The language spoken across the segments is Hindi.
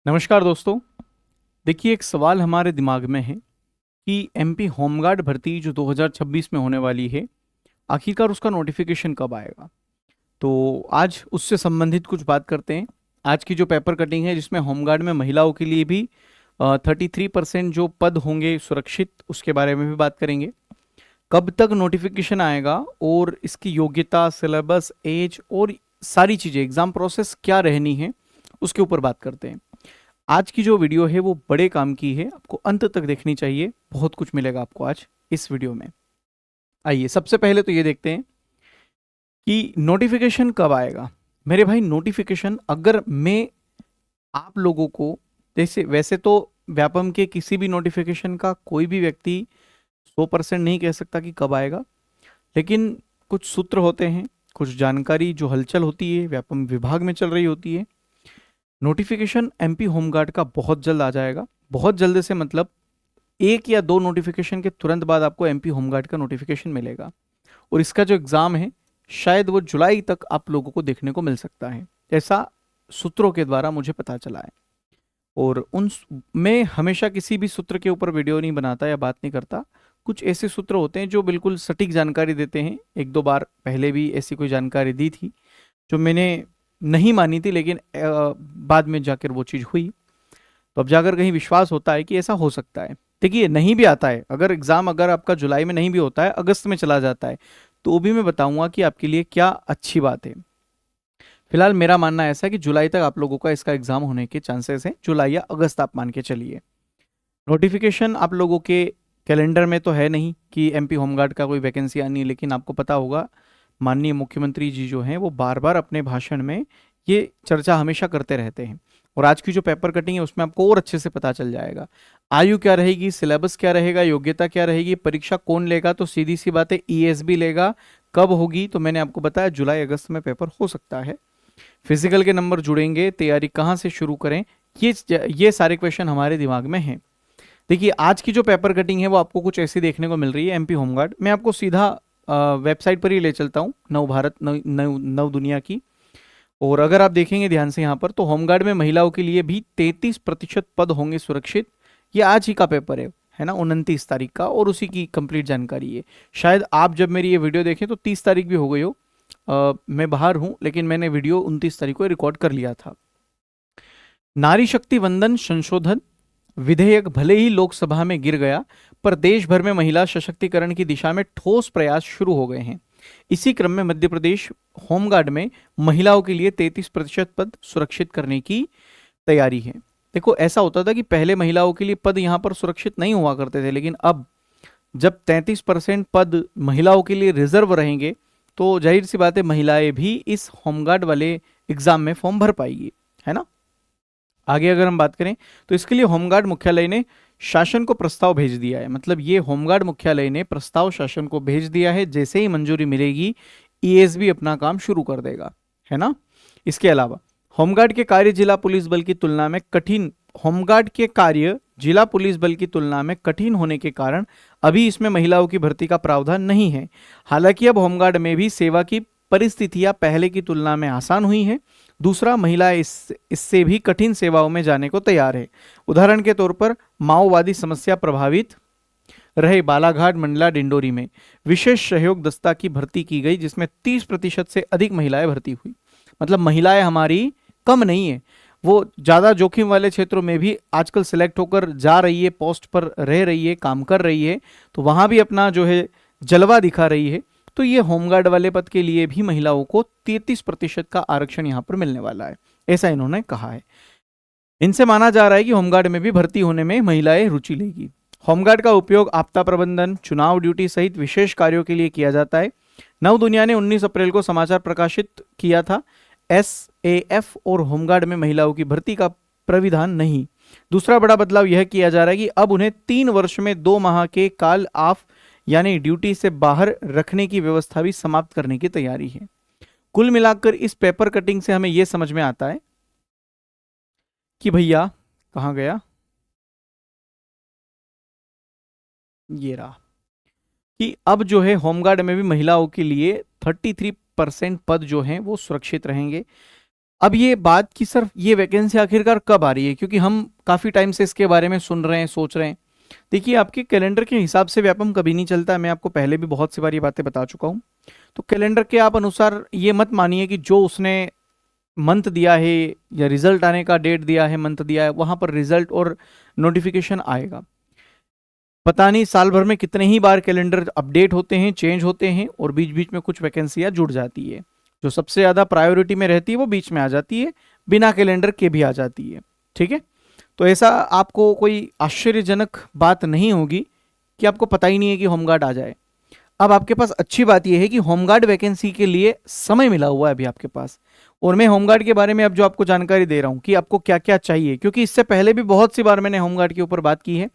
नमस्कार दोस्तों। देखिए, एक सवाल हमारे दिमाग में है कि एमपी होमगार्ड भर्ती जो 2026 में होने वाली है, आखिरकार उसका नोटिफिकेशन कब आएगा। तो आज उससे संबंधित कुछ बात करते हैं। आज की जो पेपर कटिंग है, जिसमें होमगार्ड में महिलाओं के लिए भी 33% जो पद होंगे सुरक्षित, उसके बारे में भी बात करेंगे। कब तक नोटिफिकेशन आएगा और इसकी योग्यता, सिलेबस, एज और सारी चीज़ें, एग्ज़ाम प्रोसेस क्या रहनी है, उसके ऊपर बात करते हैं। आज की जो वीडियो है वो बड़े काम की है, आपको अंत तक देखनी चाहिए। बहुत कुछ मिलेगा आपको आज इस वीडियो में। आइए, सबसे पहले तो ये देखते हैं कि नोटिफिकेशन कब आएगा। मेरे भाई, नोटिफिकेशन अगर मैं आप लोगों को, जैसे वैसे तो व्यापम के किसी भी नोटिफिकेशन का कोई भी व्यक्ति 100% नहीं कह सकता कि कब आएगा, लेकिन कुछ सूत्र होते हैं, कुछ जानकारी जो हलचल होती है व्यापम विभाग में चल रही होती है। नोटिफिकेशन एमपी होमगार्ड का बहुत जल्द आ जाएगा। बहुत जल्द से मतलब एक या दो नोटिफिकेशन के तुरंत बाद आपको एमपी होमगार्ड का नोटिफिकेशन मिलेगा। और इसका जो एग्ज़ाम है, शायद वो जुलाई तक आप लोगों को देखने को मिल सकता है, ऐसा सूत्रों के द्वारा मुझे पता चला है। और मैं हमेशा किसी भी सूत्र के ऊपर वीडियो नहीं बनाता या बात नहीं करता। कुछ ऐसे सूत्र होते हैं जो बिल्कुल सटीक जानकारी देते हैं। एक दो बार पहले भी ऐसी कोई जानकारी दी थी जो मैंने नहीं मानी थी, लेकिन बाद में जाकर वो चीज़ हुई। तो अब जाकर कहीं विश्वास होता है कि ऐसा हो सकता है। देखिए, नहीं भी आता है, अगर एग्ज़ाम अगर आपका जुलाई में नहीं भी होता है, अगस्त में चला जाता है, तो भी मैं बताऊंगा कि आपके लिए क्या अच्छी बात है। फिलहाल मेरा मानना ऐसा है कि जुलाई तक आप लोगों का इसका एग्ज़ाम होने के चांसेस हैं। जुलाई या अगस्त आप मान के चलिए। नोटिफिकेशन आप लोगों के कैलेंडर में तो है नहीं कि एमपी होमगार्ड का कोई वैकेंसी आनी है, लेकिन आपको पता होगा माननीय मुख्यमंत्री जी जो हैं वो बार बार अपने भाषण में ये चर्चा हमेशा करते रहते हैं। और आज की जो पेपर कटिंग है उसमें आपको और अच्छे से पता चल जाएगा आयु क्या रहेगी, सिलेबस क्या रहेगा, योग्यता क्या रहेगी, परीक्षा कौन लेगा। तो सीधी सी बात है, ईएसबी लेगा। कब होगी? तो मैंने आपको बताया जुलाई अगस्त में पेपर हो सकता है। फिजिकल के नंबर जुड़ेंगे, तैयारी कहाँ से शुरू करें, ये सारे क्वेश्चन हमारे दिमाग में हैं। देखिए, आज की जो पेपर कटिंग है वो आपको कुछ ऐसी देखने को मिल रही है। एमपी होमगार्ड, मैं आपको सीधा वेबसाइट पर ही ले चलता हूँ, नव भारत नव दुनिया की। और अगर आप देखेंगे ध्यान से यहाँ पर, तो होमगार्ड में महिलाओं के लिए भी 33% पद होंगे सुरक्षित। ये आज ही का पेपर है ना, 29 तारीख का, और उसी की कंप्लीट जानकारी है। शायद आप जब मेरी ये वीडियो देखें तो 30 तारीख भी हो गई हो। मैं बाहर हूँ, लेकिन मैंने वीडियो 29 तारीख को रिकॉर्ड कर लिया था। नारी शक्ति वंदन संशोधन विधेयक भले ही लोकसभा में गिर गया, पर देश भर में महिला सशक्तिकरण की दिशा में ठोस प्रयास शुरू हो गए हैं। इसी क्रम में मध्य प्रदेश होमगार्ड में महिलाओं के लिए 33% पद सुरक्षित करने की तैयारी है। देखो, ऐसा होता था कि पहले महिलाओं के लिए पद यहाँ पर सुरक्षित नहीं हुआ करते थे, लेकिन अब जब 33% पद महिलाओं के लिए रिजर्व रहेंगे, तो जाहिर सी बात है महिलाएं भी इस होमगार्ड वाले एग्जाम में फॉर्म भर पाएगी, है ना। आगे अगर हम बात करें, तो इसके लिए होमगार्ड मुख्यालय ने शासन को प्रस्ताव भेज दिया है। मतलब ये होमगार्ड मुख्यालय ने प्रस्ताव शासन को भेज दिया है। जैसे ही मंजूरी मिलेगी, ईएसबी अपना काम शुरू कर देगा, है ना। इसके अलावा होमगार्ड के कार्य जिला पुलिस बल की तुलना में कठिन होमगार्ड के कार्य जिला पुलिस बल की तुलना में कठिन होने के कारण अभी इसमें महिलाओं की भर्ती का प्रावधान नहीं है। हालांकि अब होमगार्ड में भी सेवा की परिस्थितियां पहले की तुलना में आसान हुई हैं। दूसरा, महिलाएं इससे भी कठिन सेवाओं में जाने को तैयार है। उदाहरण के तौर पर माओवादी समस्या प्रभावित रहे बालाघाट, मंडला, डिंडोरी में विशेष सहयोग दस्ता की भर्ती की गई, जिसमें 30% से अधिक महिलाएं भर्ती हुई। मतलब महिलाएं हमारी कम नहीं है, वो ज़्यादा जोखिम वाले क्षेत्रों में भी आजकल सिलेक्ट होकर जा रही है, पोस्ट पर रह रही है, काम कर रही है, तो वहाँ भी अपना जो है जलवा दिखा रही है। तो ये होमगार्ड वाले पद के लिए भी महिलाओं को 33% का आरक्षण यहाँ पर मिलने वाला है, ऐसा इन्होंने कहा है। इनसे माना जा रहा है कि होमगार्ड में भी भर्ती होने में महिलाएं रुचि लेगी। होमगार्ड का उपयोग आपदा प्रबंधन, चुनाव ड्यूटी सहित विशेष कार्यों के लिए किया जाता है। नव दुनिया ने 19 अप्रैल को समाचार प्रकाशित किया था, एसएएफ और होमगार्ड में महिलाओं की भर्ती का प्राविधान नहीं। दूसरा बड़ा बदलाव यह किया जा रहा है कि अब उन्हें 3 वर्ष में 2 माह के काल ऑफ यानी ड्यूटी से बाहर रखने की व्यवस्था भी समाप्त करने की तैयारी है। कुल मिलाकर इस पेपर कटिंग से हमें यह समझ में आता है कि भैया, कहाँ गया, ये रहा, कि अब जो है होमगार्ड में भी महिलाओं के लिए 33% पद जो हैं वो सुरक्षित रहेंगे। अब ये बात कि सर ये वैकेंसी आखिरकार कब आ रही है, क्योंकि हम काफ़ी टाइम से इसके बारे में सुन रहे हैं, सोच रहे हैं। देखिए, आपके कैलेंडर के हिसाब से व्यापम कभी नहीं चलता है, मैं आपको पहले भी बहुत सी बार ये बातें बता चुका हूँ। तो कैलेंडर के आप अनुसार ये मत मानिए कि जो उसने मंथ दिया है या रिजल्ट आने का डेट दिया है, मंथ दिया है, वहाँ पर रिजल्ट और नोटिफिकेशन आएगा। पता नहीं साल भर में कितने ही बार कैलेंडर अपडेट होते हैं, चेंज होते हैं, और बीच बीच में कुछ वैकेंसियाँ जुड़ जाती है। जो सबसे ज़्यादा प्रायोरिटी में रहती है वो बीच में आ जाती है, बिना कैलेंडर के भी आ जाती है। ठीक है, तो ऐसा आपको कोई आश्चर्यजनक बात नहीं होगी कि आपको पता ही नहीं है कि होमगार्ड आ जाए। अब आपके पास अच्छी बात यह है कि होमगार्ड वैकेंसी के लिए समय मिला हुआ है अभी आपके पास। और मैं होमगार्ड के बारे में अब जो आपको जानकारी दे रहा हूं कि आपको क्या क्या चाहिए, क्योंकि इससे पहले भी बहुत सी बार मैंने होमगार्ड के ऊपर बात की है,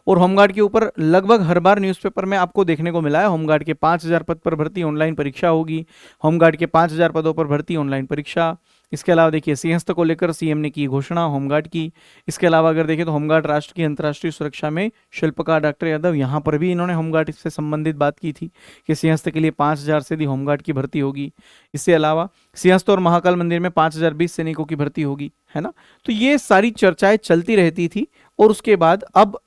और होमगार्ड के ऊपर लगभग हर बार न्यूज़पेपर में आपको देखने को मिला है होमगार्ड के 5,000 पद पर भर्ती ऑनलाइन परीक्षा होगी, होमगार्ड के 5,000 पदों पर भर्ती ऑनलाइन परीक्षा। इसके अलावा देखिए, सिंहस्थ को लेकर सीएम ने की घोषणा होमगार्ड की। इसके अलावा अगर देखें तो होमगार्ड राष्ट्र की अंतर्राष्ट्रीय सुरक्षा में शिल्पकार डॉक्टर यादव, यहाँ पर भी इन्होंने होमगार्ड से संबंधित बात की थी कि सिंहस्थ के लिए 5,000 से भी होमगार्ड की भर्ती होगी। इसके अलावा सिंहस्थ और महाकाल मंदिर में 5,020 सैनिकों की भर्ती होगी, है ना। तो ये सारी चर्चाएं चलती रहती थी, और उसके बाद अब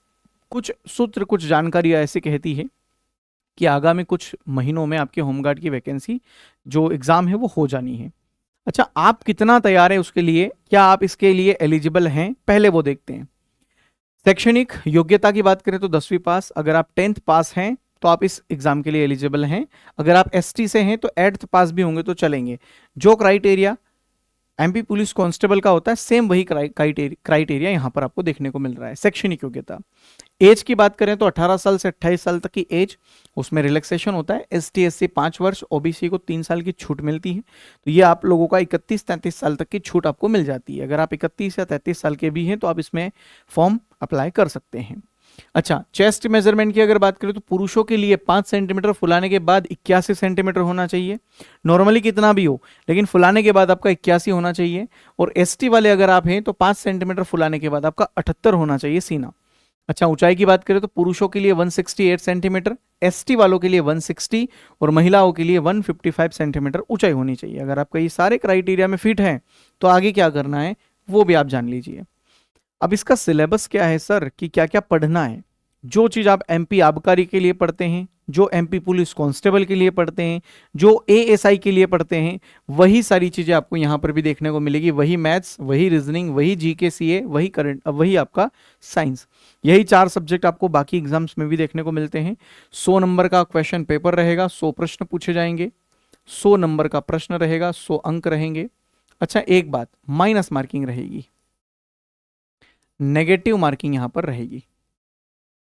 कुछ सूत्र, कुछ जानकारी ऐसे कहती है कि आगामी कुछ महीनों में आपके होमगार्ड की वैकेंसी जो एग्जाम है वो हो जानी है। अच्छा, आप कितना तैयार है उसके लिए, क्या आप इसके लिए एलिजिबल हैं, पहले वो देखते हैं। शैक्षणिक योग्यता की बात करें तो 10वीं पास, अगर आप 10th पास हैं तो आप इस एग्जाम के लिए एलिजिबल हैं। अगर आप एसटी से हैं तो 8th पास भी होंगे तो चलेंगे। जो क्राइटेरिया एमपी पुलिस कांस्टेबल का होता है, सेम वही क्राइटेरिया यहाँ पर आपको देखने को मिल रहा है। शैक्षणिक योग्यता, एज की बात करें तो 18 साल से 28 साल तक की एज, उसमें रिलैक्सेशन होता है। एसटी एससी 5 वर्ष, ओबीसी को 3 साल की छूट मिलती है। तो ये आप लोगों का 31-33 साल तक की छूट आपको मिल जाती है। अगर आप 31 या 33 साल के भी हैं तो आप इसमें फॉर्म अप्लाई कर सकते हैं। अच्छा, चेस्ट मेजरमेंट की अगर बात करें तो पुरुषों के लिए 5 सेंटीमीटर फुलाने के बाद 81 सेंटीमीटर होना चाहिए। नॉर्मली कितना भी हो, लेकिन फुलाने के बाद आपका 81 होना चाहिए। और एसटी वाले अगर आप हैं तो 5 सेंटीमीटर फुलाने के बाद आपका 78 होना चाहिए सीना। अच्छा, ऊंचाई की बात करें तो पुरुषों के लिए 168 सेंटीमीटर, एसटी वालों के लिए 160, और महिलाओं के लिए 155 सेंटीमीटर ऊंचाई होनी चाहिए। अगर आपका ये सारे क्राइटेरिया में फिट है तो आगे क्या करना है वो भी आप जान लीजिए। अब इसका सिलेबस क्या है सर, कि क्या क्या पढ़ना है। जो चीज़ आप एमपी आबकारी के लिए पढ़ते हैं, जो एमपी पुलिस कांस्टेबल के लिए पढ़ते हैं, जो एएसआई के लिए पढ़ते हैं, वही सारी चीज़ें आपको यहाँ पर भी देखने को मिलेगी। वही मैथ्स, वही रीजनिंग, वही जीके सीए, वही करंट, वही आपका साइंस। यही 4 सब्जेक्ट आपको बाकी एग्जाम्स में भी देखने को मिलते हैं। 100 नंबर का क्वेश्चन पेपर रहेगा, 100 प्रश्न पूछे जाएंगे, 100 नंबर का प्रश्न रहेगा, 100 अंक रहेंगे। अच्छा, एक बात, माइनस मार्किंग रहेगी, नेगेटिव मार्किंग यहां पर रहेगी,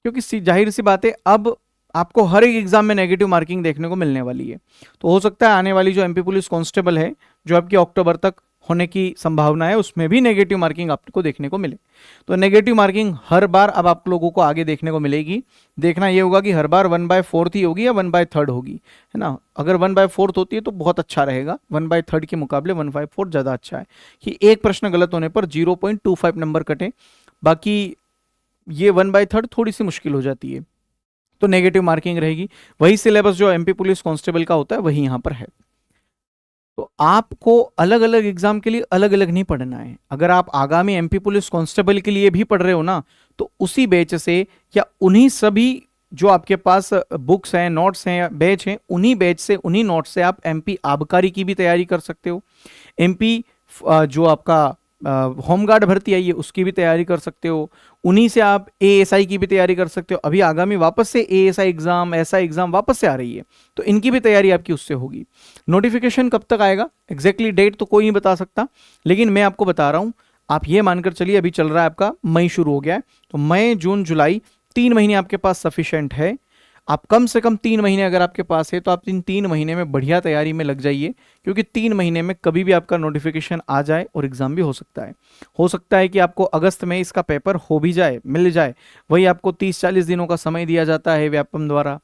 क्योंकि जाहिर सी बात है अब आपको हर एक एग्जाम में नेगेटिव मार्किंग देखने को मिलने वाली है। तो हो सकता है आने वाली जो एमपी पुलिस कांस्टेबल है, जो आपकी अक्टूबर तक होने की संभावना है, उसमें भी नेगेटिव मार्किंग आपको देखने को मिले। तो नेगेटिव मार्किंग हर बार अब आप लोगों को आगे देखने को मिलेगी। देखना ये होगा कि हर बार 1/4 ही होगी या 1/3 होगी, है ना। अगर 1/4 होती है तो बहुत अच्छा रहेगा, 1/3 के मुकाबले 1/4 ज़्यादा अच्छा है कि एक प्रश्न गलत होने पर 0.25 नंबर कटे। बाकी ये 1/3 थोड़ी सी मुश्किल हो जाती है, तो नेगेटिव मार्किंग रहेगी। वही सिलेबस जो एमपी पुलिस कांस्टेबल का होता है वही यहाँ पर है। तो आपको अलग अलग एग्जाम के लिए अलग अलग नहीं पढ़ना है। अगर आप आगामी एमपी पुलिस कांस्टेबल के लिए भी पढ़ रहे हो ना, तो उसी बैच से या उन्हीं सभी जो आपके पास बुक्स हैं, नोट्स हैं, बैच हैं, उन्हीं बैच से, उन्हीं नोट्स से आप एमपी आबकारी की भी तैयारी कर सकते हो। एमपी जो आपका होमगार्ड भर्ती आई है उसकी भी तैयारी कर सकते हो। उन्हीं से आप एएसआई की भी तैयारी कर सकते हो। अभी आगामी वापस से एएसआई एग्जाम, ऐसा एग्जाम वापस से आ रही है, तो इनकी भी तैयारी आपकी उससे होगी। नोटिफिकेशन कब तक आएगा, एग्जैक्टली डेट तो कोई नहीं बता सकता, लेकिन मैं आपको बता रहा हूं। आप ये मानकर चलिए, अभी चल रहा है आपका मई, शुरू हो गया है, तो मई, जून, जुलाई, 3 महीने आपके पास सफिशिएंट है। आप कम से कम 3 महीने अगर आपके पास है तो आप इन 3 महीने में बढ़िया तैयारी में लग जाइए, क्योंकि 3 महीने में कभी भी आपका नोटिफिकेशन आ जाए और एग्जाम भी हो सकता है। हो सकता है कि आपको अगस्त में इसका पेपर हो भी जाए, मिल जाए। वही आपको 30-40 दिनों का समय दिया जाता है व्यापम द्वारा,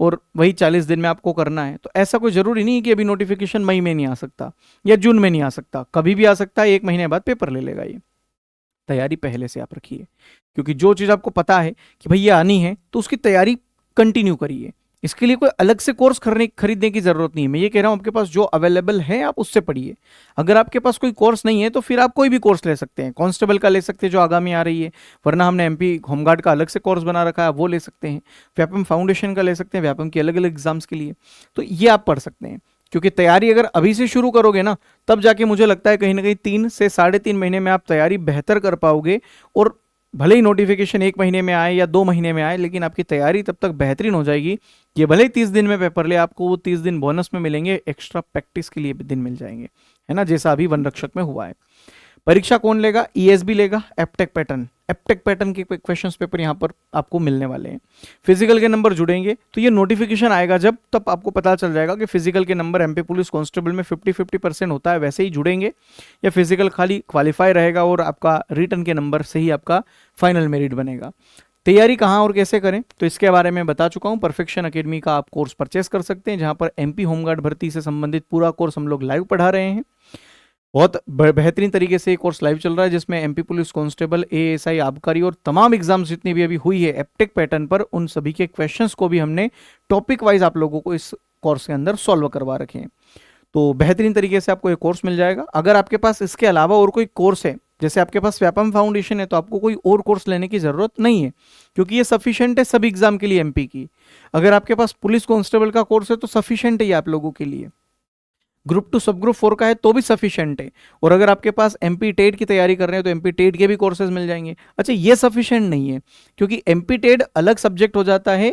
और वही 40 दिन में आपको करना है। तो ऐसा कोई ज़रूरी नहीं कि अभी नोटिफिकेशन मई में नहीं आ सकता या जून में नहीं आ सकता, कभी भी आ सकता है। 1 महीने बाद पेपर ले लेगा ये। तैयारी पहले से आप रखिए, क्योंकि जो चीज़ आपको पता है कि भाई ये आनी है तो उसकी तैयारी कंटिन्यू करिए। इसके लिए कोई अलग से कोर्स खरीदने की जरूरत नहीं है। मैं ये कह रहा हूं आपके पास जो अवेलेबल है आप उससे पढ़िए। अगर आपके पास कोई कोर्स नहीं है तो फिर आप कोई भी कोर्स ले सकते हैं, कांस्टेबल का ले सकते हैं जो आगामी आ रही है, वरना हमने एमपी होमगार्ड का अलग से कोर्स बना रखा है, वो ले सकते हैं। व्यापम फाउंडेशन का ले सकते हैं, व्यापम की अलग अलग एग्जाम्स के लिए। तो ये आप पढ़ सकते हैं, क्योंकि तैयारी अगर अभी से शुरू करोगे ना, तब जाके मुझे लगता है कहीं ना कहीं 3 से 3.5 महीने में आप तैयारी बेहतर कर पाओगे। और भले ही नोटिफिकेशन 1 महीने में आए या 2 महीने में आए, लेकिन आपकी तैयारी तब तक बेहतरीन हो जाएगी। ये भले ही 30 दिन में पेपर ले, आपको वो 30 दिन बोनस में मिलेंगे, एक्स्ट्रा प्रैक्टिस के लिए भी दिन मिल जाएंगे, है ना, जैसा अभी वन रक्षक में हुआ है। परीक्षा कौन लेगा? ईएसबी लेगा, एप्टेक पैटर्न के क्वेश्चंस पेपर यहाँ पर आपको मिलने वाले हैं। फिजिकल के नंबर जुड़ेंगे, तो ये नोटिफिकेशन आएगा जब, तब आपको पता चल जाएगा कि फिजिकल के नंबर एमपी पुलिस कांस्टेबल में 50-50% होता है, वैसे ही जुड़ेंगे, या फिजिकल खाली क्वालिफाई रहेगा और आपका रिटर्न के नंबर से ही आपका फाइनल मेरिट बनेगा। तैयारी कहाँ और कैसे करें, तो इसके बारे में बता चुका हूँ। परफेक्शन अकेडमी का आप कोर्स परचेस कर सकते हैं, जहाँ पर एमपी होमगार्ड भर्ती से संबंधित पूरा कोर्स हम लोग लाइव पढ़ा रहे हैं। बहुत बेहतरीन तरीके से ये कोर्स लाइव चल रहा है, जिसमें एमपी पुलिस कांस्टेबल, एएसआई, आबकारी और तमाम एग्जाम्स जितनी भी अभी हुई है एप्टेक पैटर्न पर, उन सभी के क्वेश्चंस को भी हमने टॉपिक वाइज आप लोगों को इस कोर्स के अंदर सॉल्व करवा रखे हैं। तो बेहतरीन तरीके से आपको ये कोर्स मिल जाएगा। अगर आपके पास इसके अलावा और कोई कोर्स है, जैसे आपके पास व्यापम फाउंडेशन है, तो आपको कोई और कोर्स लेने की जरूरत नहीं है, क्योंकि ये सफिशिएंट है सभी एग्जाम के लिए एमपी की। अगर आपके पास पुलिस कांस्टेबल का कोर्स है तो सफिशिएंट है ये आप लोगों के लिए। ग्रुप 2 सब ग्रुप 4 का है तो भी सफिशिएंट है। और अगर आपके पास एमपी टेट की तैयारी कर रहे हैं तो एमपी टेट के भी कोर्सेज मिल जाएंगे। अच्छा, ये सफिशिएंट नहीं है, क्योंकि एमपी टेट अलग सब्जेक्ट हो जाता है,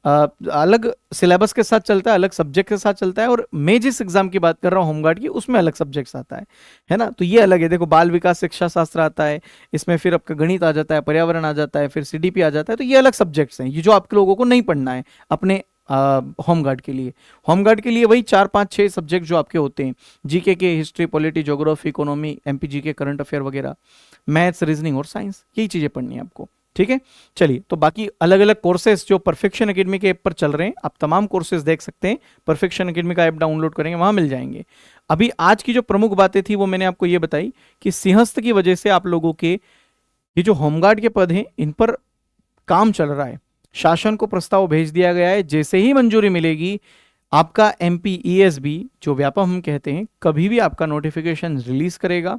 अलग सिलेबस के साथ चलता है, अलग सब्जेक्ट के साथ चलता है। और मैं जिस एग्जाम की बात कर रहा हूँ होमगार्ड की, उसमें अलग सब्जेक्ट्स आता है ना। तो ये अलग है। देखो, बाल विकास शिक्षा शास्त्र आता है, इसमें फिर आपका गणित आ जाता है, पर्यावरण आ जाता है, फिर सीडीपी आ जाता है। तो ये अलग सब्जेक्ट्स हैं, ये जो आप लोगों को नहीं पढ़ना है अपने होमगार्ड के लिए। होमगार्ड के लिए वही 4-5-6 सब्जेक्ट जो आपके होते हैं, जीके के, history, polity, geography, economy, MPG के, करंट अफेयर वगैरह, मैथ्स, रीजनिंग और साइंस, यही चीजें पढ़नी है आपको। ठीक है, चलिए, तो बाकी अलग अलग कोर्सेज जो परफेक्शन एकेडमी के ऐप पर चल रहे हैं, आप तमाम कोर्सेज देख सकते हैं। परफेक्शन एकेडमी का ऐप डाउनलोड करेंगे, वहां मिल जाएंगे। अभी आज की जो प्रमुख बातें थी वो मैंने आपको ये बताई कि सिंहस्थ की वजह से आप लोगों के ये जो होमगार्ड के पद हैं, इन पर काम चल रहा है। शासन को प्रस्ताव भेज दिया गया है, जैसे ही मंजूरी मिलेगी आपका एमपी ईएसबी जो व्यापम हम कहते हैं, कभी भी आपका नोटिफिकेशन रिलीज करेगा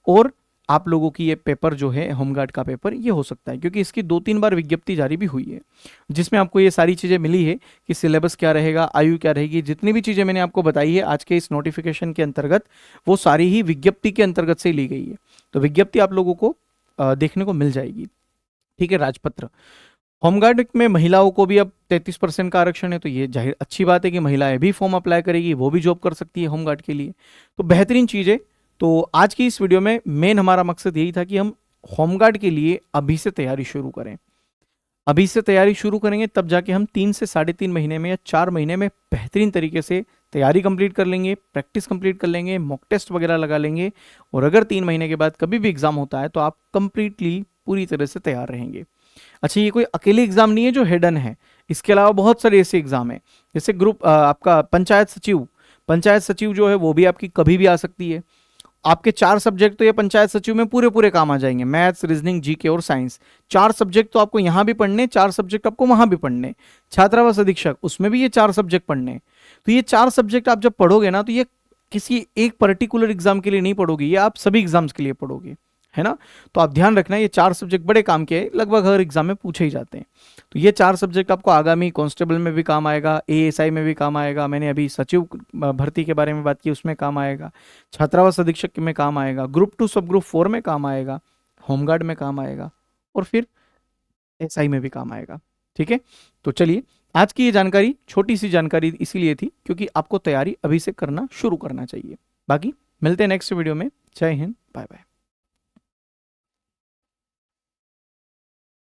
और आप लोगों की ये पेपर जो है होमगार्ड का पेपर ये हो सकता है, क्योंकि इसकी 2-3 बार विज्ञप्ति जारी भी हुई है, जिसमें आपको ये सारी चीज़ें मिली है कि सिलेबस क्या रहेगा, आयु क्या रहेगी, जितनी भी चीज़ें मैंने आपको बताई है आज के इस नोटिफिकेशन के अंतर्गत, वो सारी ही विज्ञप्ति के अंतर्गत से ली गई है। तो विज्ञप्ति आप लोगों को देखने को मिल जाएगी। ठीक है, राजपत्र होमगार्ड में महिलाओं को भी अब 33% का आरक्षण है, तो ये जाहिर अच्छी बात है कि महिलाएं भी फॉर्म अप्लाई करेगी, वो भी जॉब कर सकती है होमगार्ड के लिए। तो बेहतरीन चीज़ है। तो आज की इस वीडियो में मेन हमारा मकसद यही था कि हम होमगार्ड के लिए अभी से तैयारी शुरू करें। अभी से तैयारी शुरू करेंगे तब जाके हम 3 से 3.5 महीने में या 4 महीने में बेहतरीन तरीके से तैयारी कंप्लीट कर लेंगे, प्रैक्टिस कंप्लीट कर लेंगे, मॉक टेस्ट वगैरह लगा लेंगे। और अगर 3 महीने के बाद कभी भी एग्जाम होता है तो आप कंप्लीटली पूरी तरह से तैयार रहेंगे। अच्छा, ये कोई अकेले एग्जाम नहीं है जो हिडन है, इसके अलावा बहुत सारे ऐसे एग्जाम है, जैसे ग्रुप आपका पंचायत सचिव जो है वो भी आपकी कभी भी आ सकती है। आपके 4 सब्जेक्ट तो ये पंचायत सचिव में पूरे पूरे काम आ जाएंगे, मैथ्स, रीजनिंग, जीके और साइंस। 4 सब्जेक्ट तो आपको यहाँ भी पढ़ने, 4 सब्जेक्ट आपको वहां भी पढ़ने। छात्रावास अधीक्षक, उसमें भी ये 4 सब्जेक्ट पढ़ने। तो ये 4 सब्जेक्ट आप जब पढ़ोगे ना, तो ये किसी एक पर्टिकुलर एग्जाम के लिए नहीं पढ़ोगे, ये आप सभी एग्जाम्स के लिए पढ़ोगे, है ना। तो आप ध्यान रखना, ये 4 सब्जेक्ट बड़े काम के हैं, लगभग हर एग्जाम में पूछे ही जाते हैं। तो ये 4 सब्जेक्ट आपको आगामी कांस्टेबल में भी काम आएगा, एएसआई में भी काम आएगा, मैंने अभी सचिव भर्ती के बारे में बात की, उसमें काम आएगा, छात्रावास अधीक्षक में काम आएगा, ग्रुप 2 सब ग्रुप 4 में काम आएगा, होमगार्ड में काम आएगा और फिर एसआई में भी काम आएगा। ठीक है, तो चलिए, आज की ये जानकारी, छोटी सी जानकारी इसीलिए थी क्योंकि आपको तैयारी अभी से करना शुरू करना चाहिए। बाकी मिलते हैं नेक्स्ट वीडियो में। जय हिंद, बाय बाय।